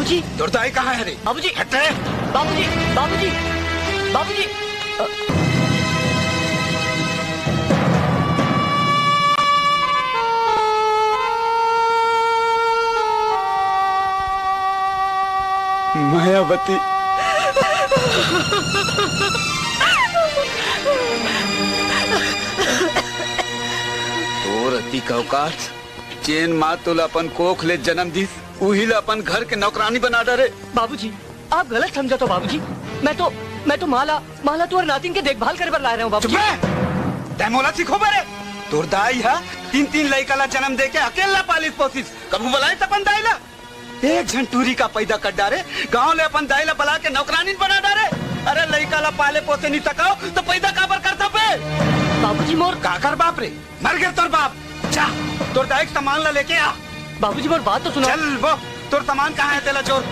बाबूजी, तोर दाई कहाँ है रे? बाबूजी, हट रे। बाबूजी, बाबूजी, बाबूजी। मायावती, तोर अति का औकात, चेन माँ तुला अपन कोख ले जन्म दिस, उही ला अपन घर के नौकरानी बना डरे। बाबूजी, आप गलत समझो तो बाबूजी, मैं तो माला तोर नातिन के देखभाल करे बर ला रहा हूँ बाबूजी। तैमोला सीखो बरे। तोर दाई हा 3 लड़का ला जन्म दे के अकेला पालिस पोसिस, कबू बुलाए अपन दाई ला एक झन टूरी का पैदा कर डारे, गाँव ले अपन दाई ला बुला के नौकरानी बना डारे। अरे लड़का ला पाले पोसे नहीं सकाओ तो पैदा काबर करता पे? बाबूजी मोर काकर बाप रे, मर गए तोर बाप। जा तोर दाई सामान ला लेके आ। बाबूजी मोर बात तो सुनो। चल वो तोर सामान कहाँ है तेला चोर?